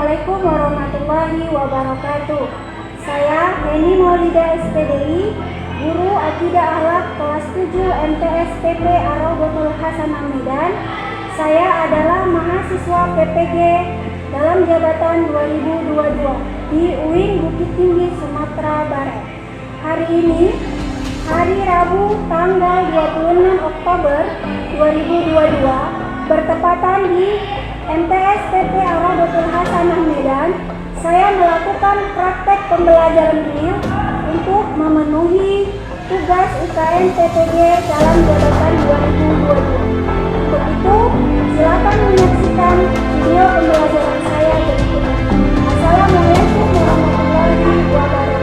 Assalamualaikum warahmatullahi wabarakatuh. Saya Neni Maulida SPDI, Guru Akidah Akhlak kelas 7 MTS PP Ar-Raudhatul Hasanah Medan. Saya adalah mahasiswa PPG dalam jabatan 2022 di UIN Bukit Tinggi, Sumatera Barat. Hari ini, hari Rabu tanggal 26 Oktober 2022, bertepatan di MTS PP Ar-Raudhatul Hasanah Medan, saya melakukan praktek pembelajaran real untuk memenuhi tugas UKM PPG dalam jabatan 2022. Untuk itu, silakan menyaksikan video pembelajaran saya berikut. Assalamualaikum warahmatullahi wabarakatuh.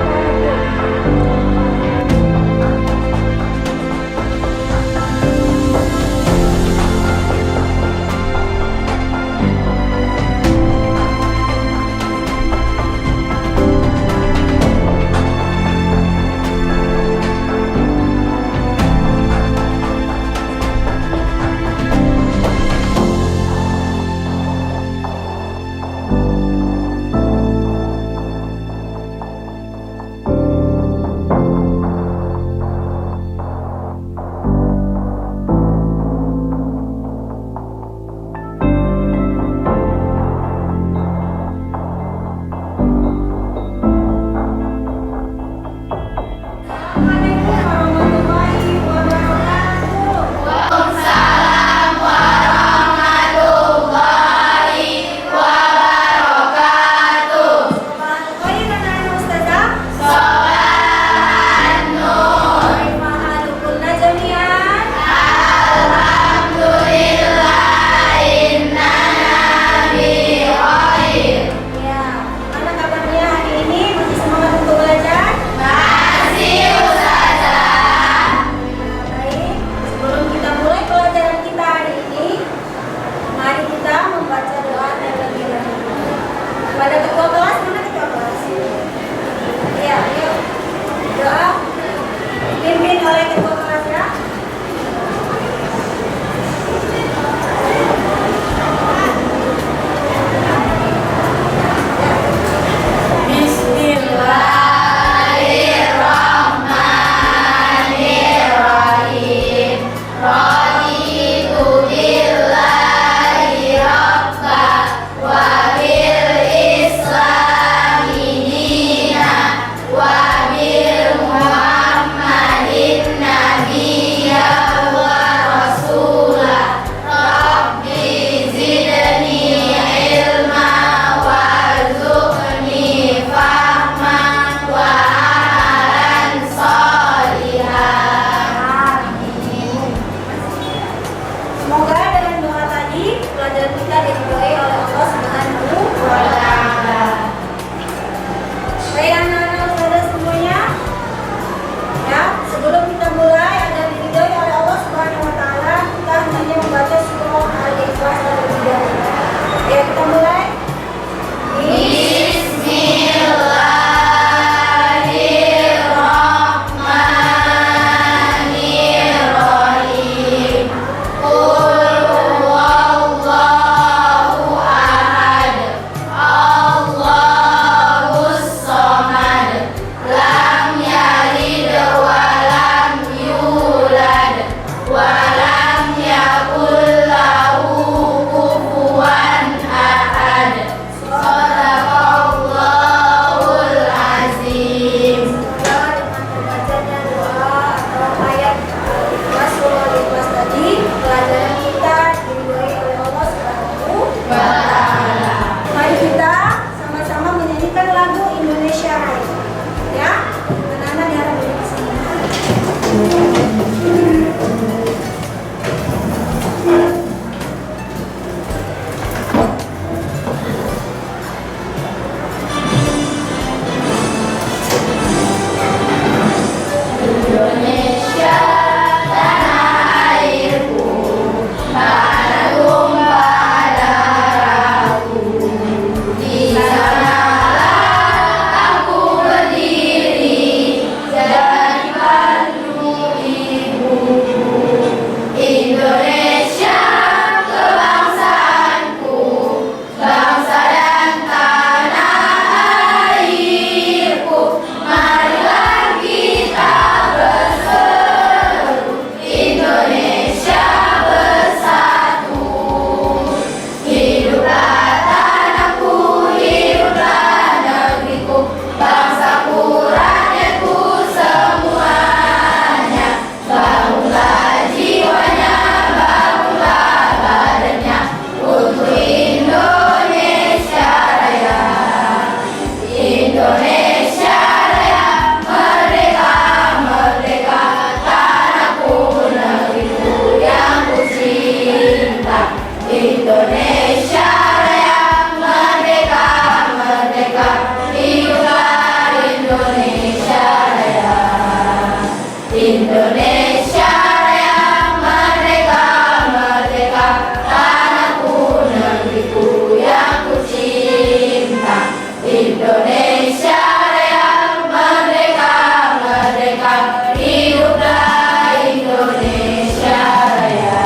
Indonesia Raya, merdeka, merdeka, hiduplah Indonesia Raya.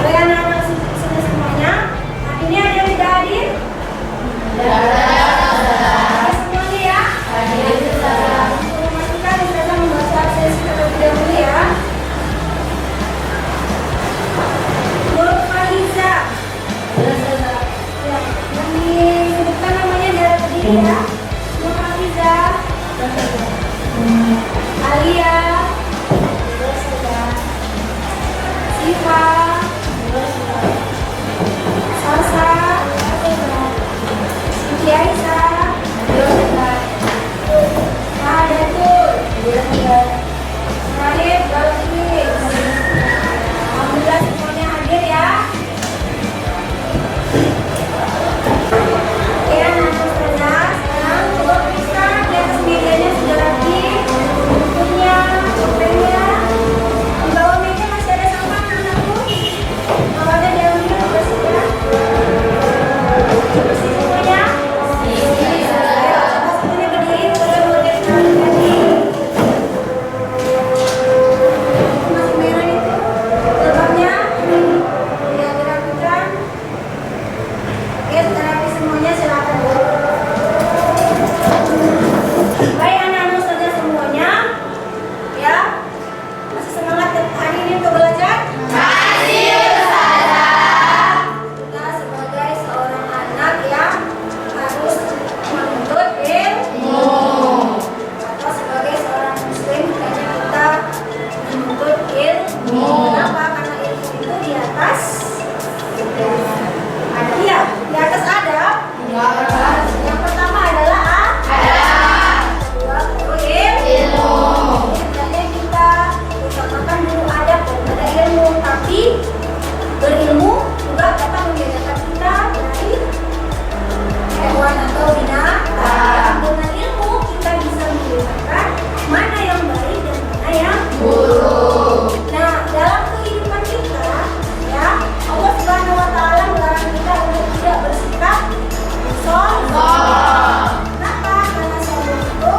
Baik anak-anak sudah semuanya. Nah, ini ada yang tidak hadir? Semuanya ya. Untuk memastikan kita membaca sesi terlebih dahulu ya. Nur Faiza. Ya, yang disebutkan namanya darah berdiri ya. Nur Faiza. Alia. Siva. Salsa. Siti Aisyah. Sahadatul. Salib Balkis. Alhamdulillah semuanya hadir ya. Ya, nah, sekarang coba periksa di atas mejanya sudah rapi, bukunya, pulpennya. Di bawah meja masih ada sampah anak-anakku. Kalau ada diambil bersih ya. Bersih semuanya. Ayo, coba semuanya berdiri, boleh mulai sekali lagi. Masih merah itu. Jilbabnya. Ya, dirapikan. Oke, sudah rapi semuanya, silakan. Baik anak-anak saja semuanya. Ya. Masih semangat hari ini untuk belajar? Kita sebagai seorang anak yang harus menuntut ilmu. Atau sebagai seorang muslim kayaknya kita menuntut ilmu. Kenapa? Karena ilmu itu di atas. Iya, di atas adab. Yang pertama adalah kedua baru ilmu. Sebenarnya kita utamakan dulu adab daripada ilmu, tapi berilmu juga dapat membedakan kita dari hewan atau binatang. Dengan ilmu kita bisa membedakan mana yang baik dan mana yang buruk. Nah, dalam kehidupan kita, ya Allah Subhanahu Wa Taala melarang kita untuk tidak bersikap sombong. Kenapa? Karena sombong itu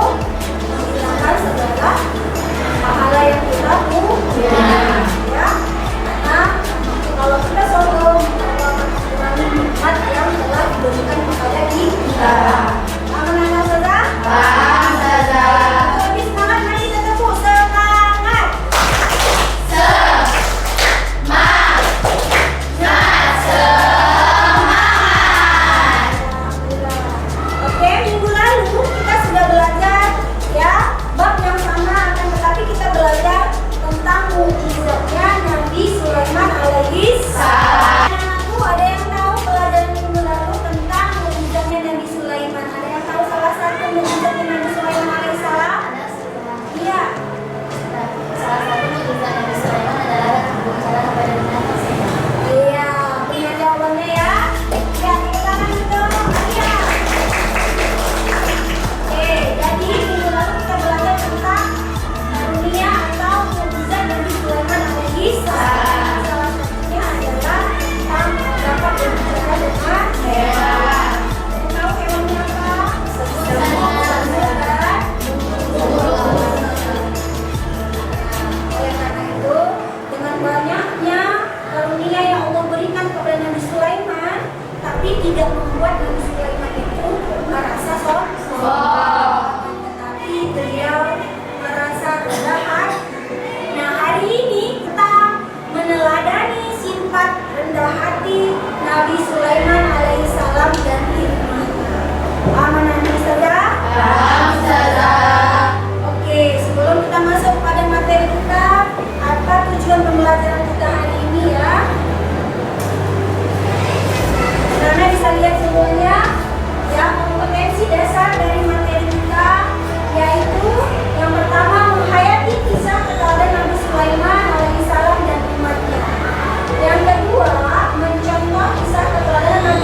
menghilangkan segala pahala yang kita punya. Ya, karena kalau kita sombong, Allah akan mengurangi nikmat yang telah diberikan kepada kita. Aman-aman saja? Lebih semangat, mari kita tepuk semangat. Oke, minggu lalu kita sudah belajar ya bab yang sama, akan tetapi kita belajar tentang mukjizatnya Nabi Sulaiman alaihi salam. Aku ada yang tahu pelajaran minggu lalu tentang mukjizatnya Nabi Sulaiman? Ada yang tahu salah satu mukjizatnya Nabi Sulaiman alaihi salam? Iya. Salah satu mukjizat Nabi Sulaiman adalah berbicara kepada binatang. Iya, punya jawabannya ya. Ya, tepuk tangan dulu. Iya. Oke, jadi minggu lalu kita belajar tentang karunia atau mukjizat Nabi Sulaiman alaihi salam. Salah satunya adalah tentang dapat berbicara dengan hewan. Tahu hewannya apa? Oleh karena itu, dengan banyaknya karunia yang Allah berikan kepada Nabi Sulaiman, tapi tidak membuat Nabi Sulaiman itu merasa sombong, tetapi beliau merasa rendah hati. Nah, hari ini kita meneladani sifat rendah hati Nabi Sulaiman alaihissalam dan hikmahnya. Aman-aman saja? Oke, sebelum kita masuk pada materi kita, apa tujuan pembelajaran kita hari ini ya? Karena bisa lihat semuanya, ya, kompetensi dasar dari materi kita, yaitu yang pertama menghayati kisah keteladanan Nabi Sulaiman alaihissalam dan umatnya. Yang kedua, mencontoh kisah keteladanan Nabi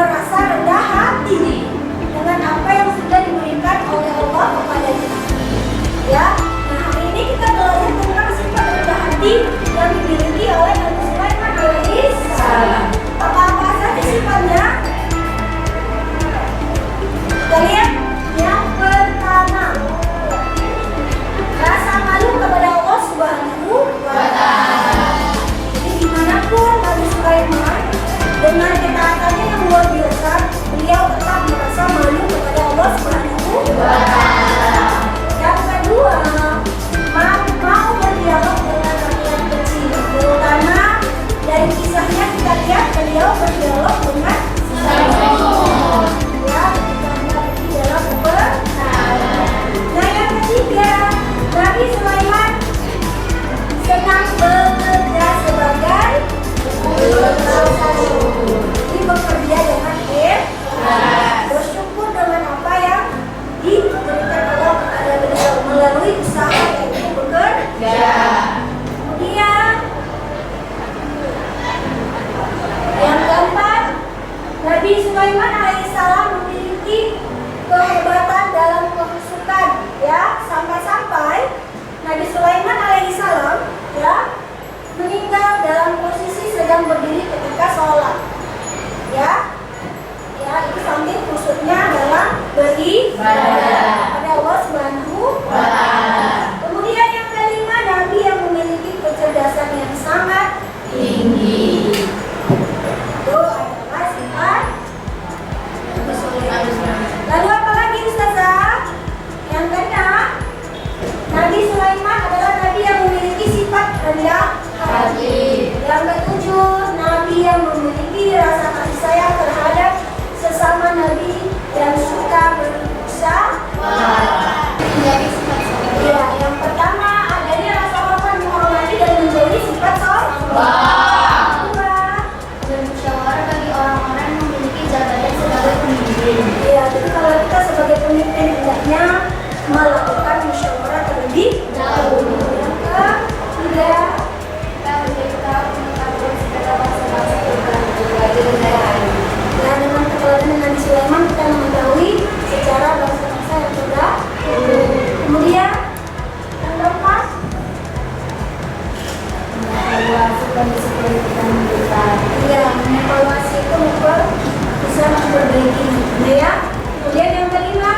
merasa rendah hati dengan apa yang sudah diberikan oleh Allah kepadanya. Ya, nah hari ini kita belajar tentang sifat rendah hati yang dimiliki oleh Nabi Sulaiman alaihissalam. Apa-apa saja sifatnya? Kita lihat yang pertama, rasa malu kepada Allah Subhanahu wa Ta'ala. Jadi dimanapun Nabi Sulaiman dengan ketaatannya yang luar biasa, beliau tetap merasa malu kepada Allah Subhanahu wa Ta'ala. Yang kedua, mau berdialog dengan rakyat kecil, terutama dari kisahnya kita lihat beliau berdialog dengan Samson. Ya, ketika di dalam peperangan. Nah yang ketiga, Nabi Sulaiman senang bekerja sebagai ini bekerja dengan bersyukur dengan apa yang diberikan Allah kepada beliau melalui usaha yaitu bekerja. Kemudian yang keempat, Nabi Sulaiman alaihissalam memiliki kehebatan dalam kehusukan, ya, sampai-sampai Nabi Sulaiman alaihissalam ya meninggal dalam posisi sedang berdiri ketika sholat, ya itu saking khusyuknya dalam beribadah pada Allah Subhanahu wa Ta'ala. Kemudian yang kelima, Nabi yang memiliki kecerdasan yang sangat tinggi. Itu adalah sifat Nabi Sulaiman. Lalu apa lagi Ustazah? Yang keenam, Nabi Sulaiman adalah Nabi yang memiliki sifat rendah hati. Yang ketujuh, Nabi yang memiliki rasa kasih sayang terhadap sesama Nabi dan suka berusaha. Menjadi sifat sombong. Ya, yang pertama adanya rasa hormat, menghormati dan menjauhi sifat sombong. Bermusyawarah bagi orang-orang yang memiliki jabatan sebagai pemimpin. Ya, jadi kalau kita sebagai pemimpin hendaknya melakukan musyawarah terlebih dahulu. Yang ketiga, Kita menjadi tahu mengetahui segala bangsa-bangsa berbagai negara. nah dengan keteladanan Nabi Sulaiman kita mengetahui secara bangsa-bangsa yang terdahulu. Kemudian yang keempat, Mengevaluasi kondisi politik dan militer. ya mengevaluasi itu bisa memperbaiki, ya. Kemudian yang kelima,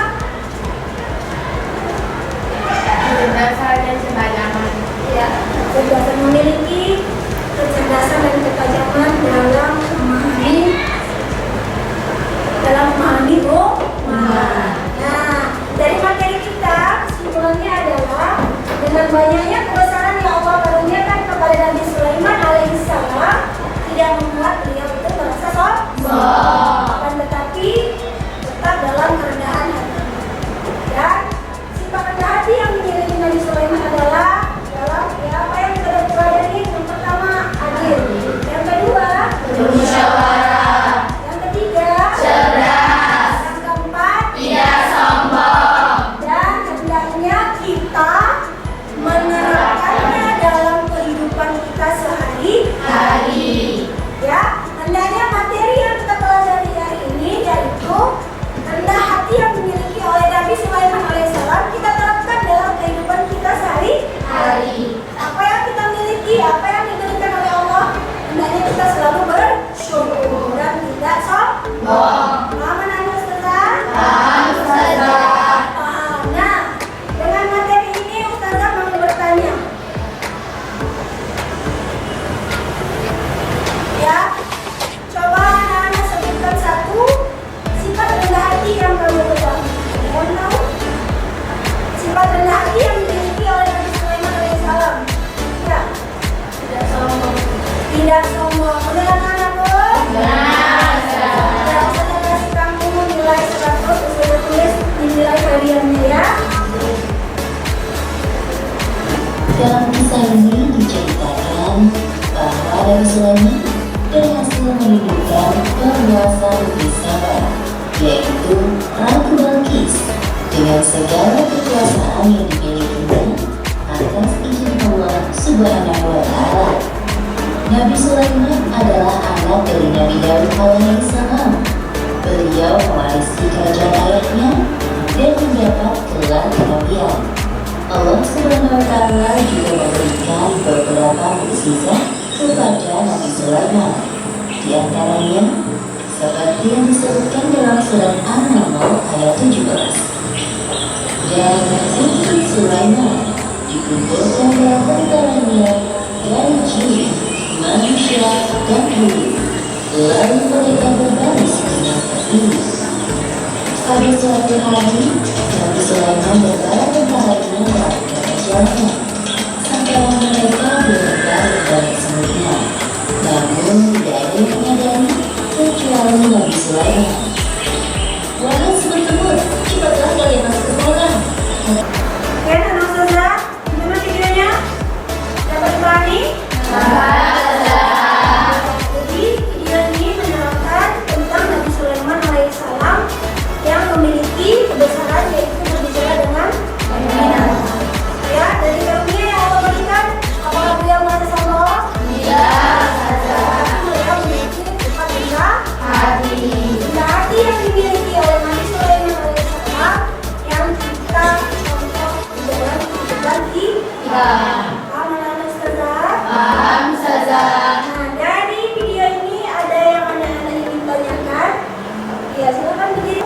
Kecerdasan dan ketajaman. ya kecerdasan, memiliki kecerdasan dan ketajaman dalam memahami Nah, dari materi kita kesimpulannya adalah dengan banyaknya kebesaran yang Allah karuniakan kepada Nabi Sulaiman alaihissalam tidak membuat beliau itu merasa sombong, tetapi tetap dalam kerendahan hati. Dan sifat rendah hati yang dimiliki Nabi Sulaiman adalah dalam apa yang kita pelajari. Yang pertama, adil. Yang kedua, Bermusyawarah. yang ketiga, Cerdas. yang keempat, Tidak sombong. dan hendaknya kita menerapkannya dalam kehidupan kita sehari-hari. Ya, hendaknya materi yang kita pelajari hari ini yaitu rendah hati yang dimiliki oleh Nabi Sulaiman alaihissalam kita terapkan dalam kehidupan kita sehari-hari. Apa yang kita miliki, apa yang diberikan oleh Allah, hendaknya kita selalu bersyukur dan tidak sombong. Paham anak Ustazah? Paham, Ustazah. Paham. Nah, dengan materi ini Ustazah mau bertanya. Ya, coba anak-anak sebutkan satu sifat rendah hati yang kamu ketahui. Mohon tahu sifat rendah hati yang dimiliki oleh Nabi Sulaiman alaihissalam. Ya, Tidak sombong. tidak sombong. Benar anak-anakku? Benar, Ustazah. Ya, Ustazah kasih kamu nilai 100. Ustazah tulis di nilai hadiahnya ya. Dalam kisah ini diceritakan bahwa Nabi Sulaiman berhasil menghidupkan penguasa negeri Saba, yaitu Ratu Balkis, dengan segala kekuasaan yang dimilikinya atas izin Allah Subhanahu wa Ta'ala. Nabi Sulaiman adalah anak dari Nabi Daud alaihissalam. Beliau mewarisi kerajaan ayahnya dan mendapat gelar kenabian. Allah Subhanahu wa Ta'ala juga memberikan beberapa mukjizat kepada Nabi Sulaiman. Di antaranya seperti yang disebutkan dalam surat An-Naml ayat 17. Dan untuk Sulaiman dikumpulkan dalam tentaranya dari jin, manusia, dan bumi. Lalu mereka berbaris dengan berdiri. Pada suatu hari, Nabi Sulaiman berbara tentaranya melakukan perjalanan sampai mereka berlempar dari semutnya. Namun tidak ada yang menyadari kecuali Nabi Sulaiman. Wahai semut-semut, cepatlah kalian masuk ke kolam. Oke, tenang saja. Gimana videonya? Dapat dipahami? Jadi video ini menerangkan tentang Nabi Sulaiman alaihissalam yang memiliki kebesaran yaitu berbicara dengan binatang. Ya, dari karunia yang Allah berikan, apakah beliau merasa sombong? Tidak. Beliau memiliki sifat rendah hati yang dimiliki oleh Nabi Sulaiman alaihissalam yang kita contoh di dalam kehidupan kita. Paham Ustazah? Nah, dari video ini ada yang anda ingin tanyakan? Ya, silakan begini.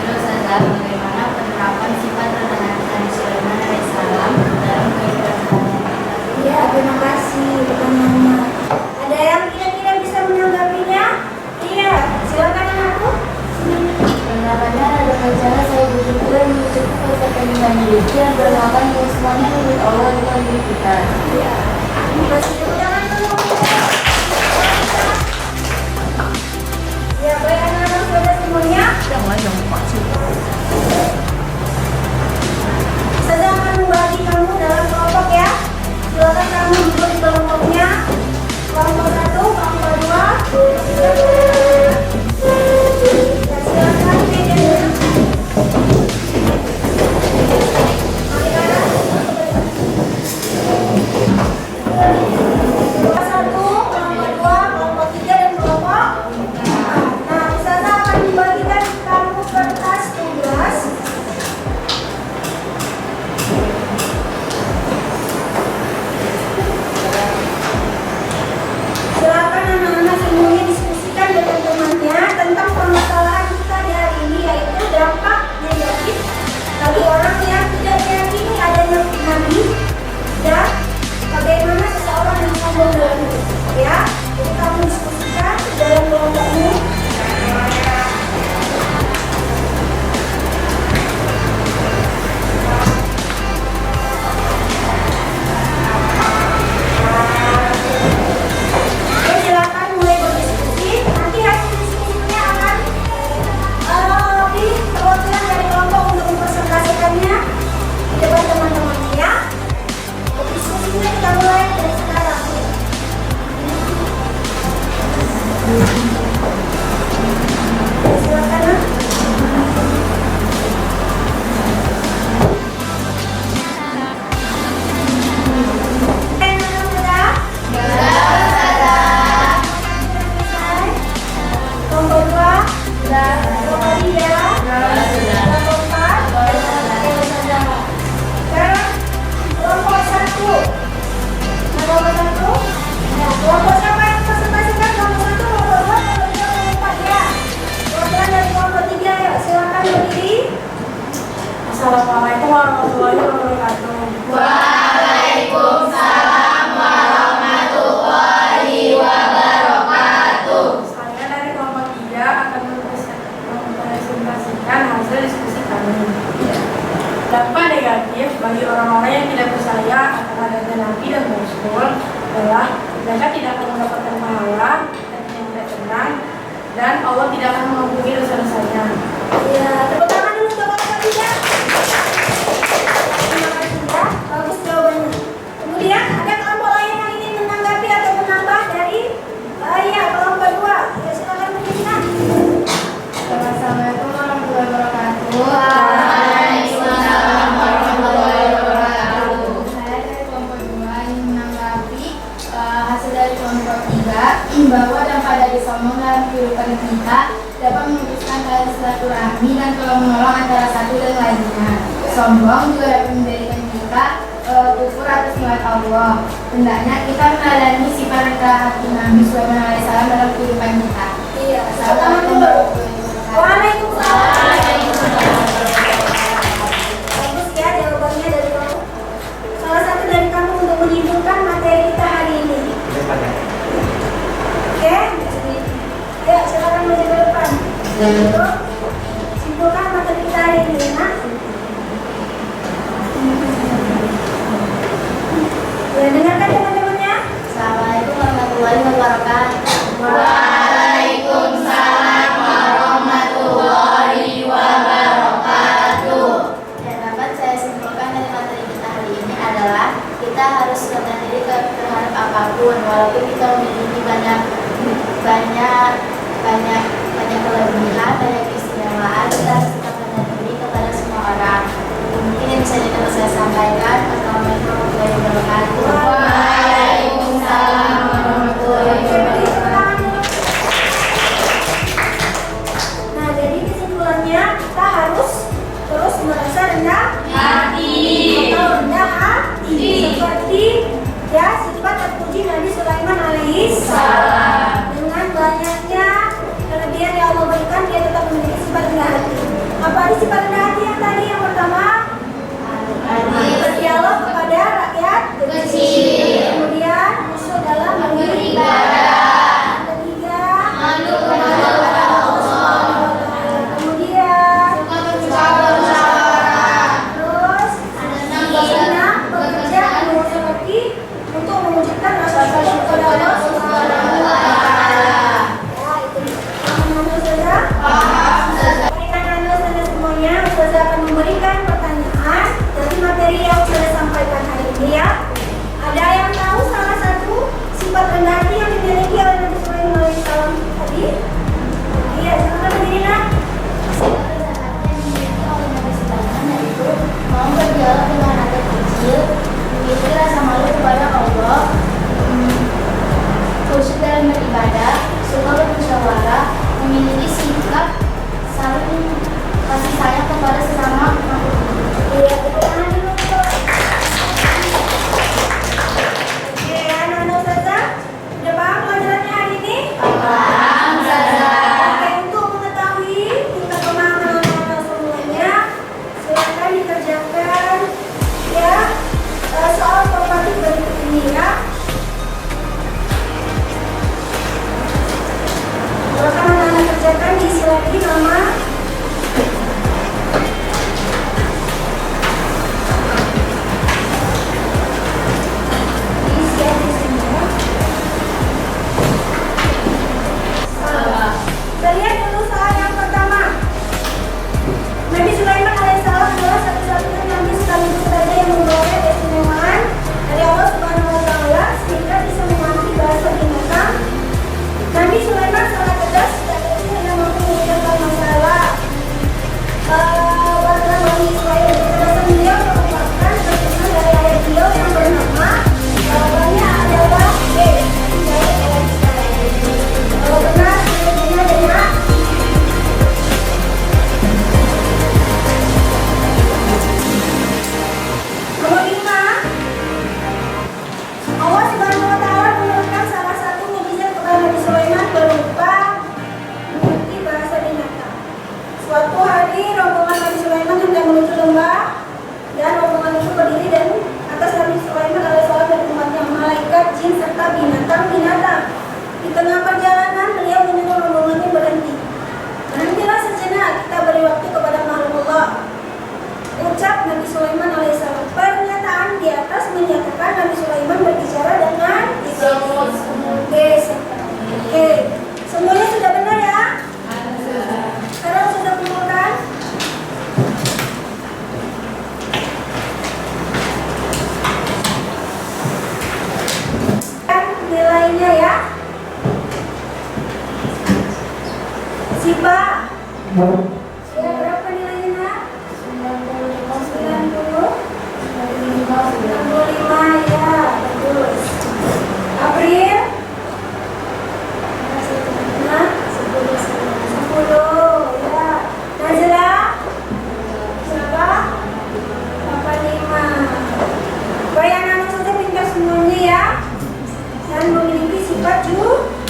Ustazah, bagaimana penerapan sifat rendah hati Nabi Sulaiman alaihissalam dalam kehidupan sehari-hari? Ya, terima kasih pertanyaannya. Ada yang kira-kira bisa menanggapinya? Iya, silakan anakku. Penerapannya adalah cara saya bersyukur mengucapkan kata dengan diri dan berdoakan bahwa semuanya milik Allah bukan milik kita. Ya, terima kasih. Tepuk tangan dulu. Ya, baik anak-anak saudara semuanya. Saya akan membagi kamu dalam kelompok ya. Silakan kamu duduk di kelompoknya. Kelompok 1, kelompok 2. Ya, silakan bedain. Kelompok 1, kelompok 2, kelompok 3 dan kelompok 4. Nah, Ustazah akan membagikan kamu kertas tugas. Silakan anak-anak semuanya diskusikan dengan temannya tentang permasalahan kita di hari ini, yaitu dampak negatif bagi orang yang tidak meyakini adanya Nabi dan bagaimana seseorang yang sombong dalam hidup. Ya, jadi kamu diskusikan dalam kelompokmu. Oke, silakan mulai berdiskusi. Nanti hasil diskusinya akan di perwakilan dari kelompok untuk mempresentasikannya di depan teman-temannya ya. Diskusinya kita mulai dari sekarang. Silakan. Kelompok 2, kelompok 3, kelompok 4, sekarang kelompok 1. Kelompok 1, ya, kelompok siapa yang presentasikan? Kelompok 1, kelompok 2, kelompok 3, kelompok 4 ya. Perwakilan dari kelompok 3 ya, silakan berdiri. Assalamualaikum warahmatullahi wabarakatuh. Saya dari kelompok 3 akan mempresentasikan hasil diskusi kami. Dampak negatif bagi orang-orang yang tidak percaya akan adanya Nabi dan Rasul adalah mereka tidak akan mendapatkan pahala, hatinya tidak tenang, dan Allah tidak akan mengampuni dosa-dosanya. Ya, tepuk tangan dulu untuk kelompok 3. Terima kasih ya, bagus jawabannya. Kemudian ada kelompok lain yang ingin menanggapi atau menambah dari kelompok 2. Ya, silakan menjelaskan. Assalamualaikum warahmatullahi wabarakatuh. Saya dari kelompok 2 ingin menanggapi hasil hasil dari kelompok 3 bahwa dan pada disombong dalam kehidupan kita dapat memutuskan tali silaturahmi dan tolong menolong antara satu dan lainnya. Sombong juga dapat menjadikan kita kufur atas nikmat Allah. Hendaknya kita meneladani sifat rendah hati Nabi Sulaiman alaihissalam dalam kehidupan kita. Iya. Assalamualaikum warahmatullahi wabarakatuh. Waalaikumsalam. Bagus ya jawabannya dari kamu. Salah satu dari kamu untuk menyimpulkan materi kita hari ini. Oke? Ya, silakan maju ke depan. Untuk simpulkan materi kita hari ini, nak. Ya, dengarkan teman-temannya. Assalamualaikum warahmatullahi wabarakatuh. Waalaikumsalam warahmatullahi wabarakatuh. Yang dapat saya simpulkan dari materi kita hari ini adalah kita harus rendah diri terhadap apapun, walaupun kita memiliki banyak kelebihan, banyak keistimewaan, kita harus tetap rendah diri kepada semua orang. Mungkin yang bisa dapat saya sampaikan. Assalamualaikum warahmatullahi wabarakatuh. Waalaikumsalam warahmatullahi wabarakatuh. Nah, jadi kesimpulannya kita harus terus merasa rendah Hati. atau rendah hati seperti ya sifat terpuji Nabi Sulaiman alaihissalam. Dengan banyaknya kelebihan yang Allah berikan, dia tetap memiliki sifat rendah hati. Apa sih sifat rendah hati yang tadi? Yang pertama, berdialog kepada rakyat Kecil. Kemudian musuh dalam Beribadah. Yang ketiga, Mandu kepada Allah. kemudian Bermusyawarah. terus senang bekerja seperti untuk mewujudkan rasa syukur kepada Allah Subhanahu wa Ta'ala. Ya, itu. Paham saudara? Baik, anak-anak saudara semuanya, Ustazah akan memberikan pertanyaan dari materi yang sudah sampaikan hari ini ya. Ada yang tahu salah satu sifat rendah hati yang dimiliki oleh Nabi Sulaiman alaihissalam tadi? Iya, silakan berdiri, Nak. Mau berdialog dengan anak kecil, memiliki rasa malu kepada Allah, khusyuk dalam beribadah, suka bermusyawarah, memiliki sikap saling kasih sayang kepada sesama makhluk. Iya, tepuk tangan dulu. Oke, anak-anak Ustazah, udah paham pelajarannya hari ini? Paham, Ustazah. Oke, untuk mengetahui tingkat pemahaman anak-anak semuanya, silakan dikerjakan ya soal formatif berikut ini ya. Silakan anak-anak kerjakan, diisi lagi nama. Diisi aja semua. Kita lihat dulu soal yang pertama. Nabi Sulaiman alaihissalam adalah satu-satunya nabi sekaligus raja yang membawa keistimewaan dari Allah Subhanahu wa Ta'ala sehingga bisa mengerti bahasa binatang. Nabi Sulaiman sangat cerdas dan hanya mampu menyelesaikan masalah warga Bani Israel. Kecerdasan beliau merupakan terjemahan dari ayat beliau yang bernama jawabannya adalah B. Dari ayat Israel. Kalau benar, sebenarnya dengan nomor 5, Allah Subhanahu wa Ta'ala menurunkan salah satu mukjizat kepada Nabi Sulaiman berupa mengerti bahasa binatang. Suatu hari rombongan Nabi Sulaiman hendak menuju lembah dan rombongan itu berdiri dan atas Nabi Sulaiman alaihissalam dan umatnya malaikat, jin serta binatang-binatang. Di tengah perjalanan beliau menyuruh rombongannya berhenti. Berhentilah sejenak, kita beri waktu kepada makhluk Allah. Ucap Nabi Sulaiman alaihissalam. Pernyataan di atas menyatakan Nabi Sulaiman berbicara dengan Oke. Semuanya sudah benar ya? Sekarang sudah kumpulkan. Nilainya ya. Siapa? Sudah berapa nilainya, Nak? 95 ya, bagus. April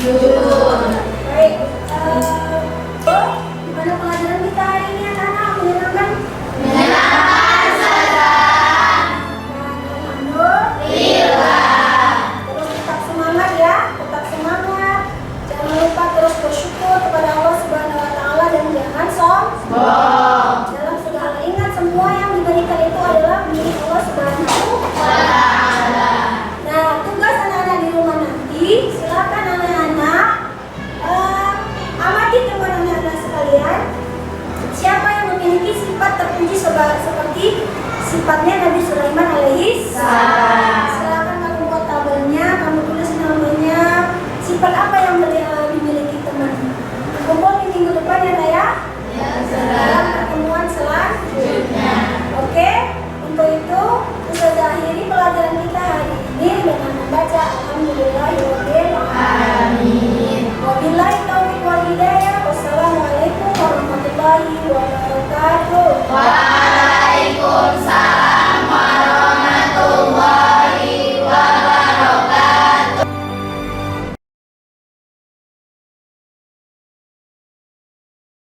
jujur. Baik.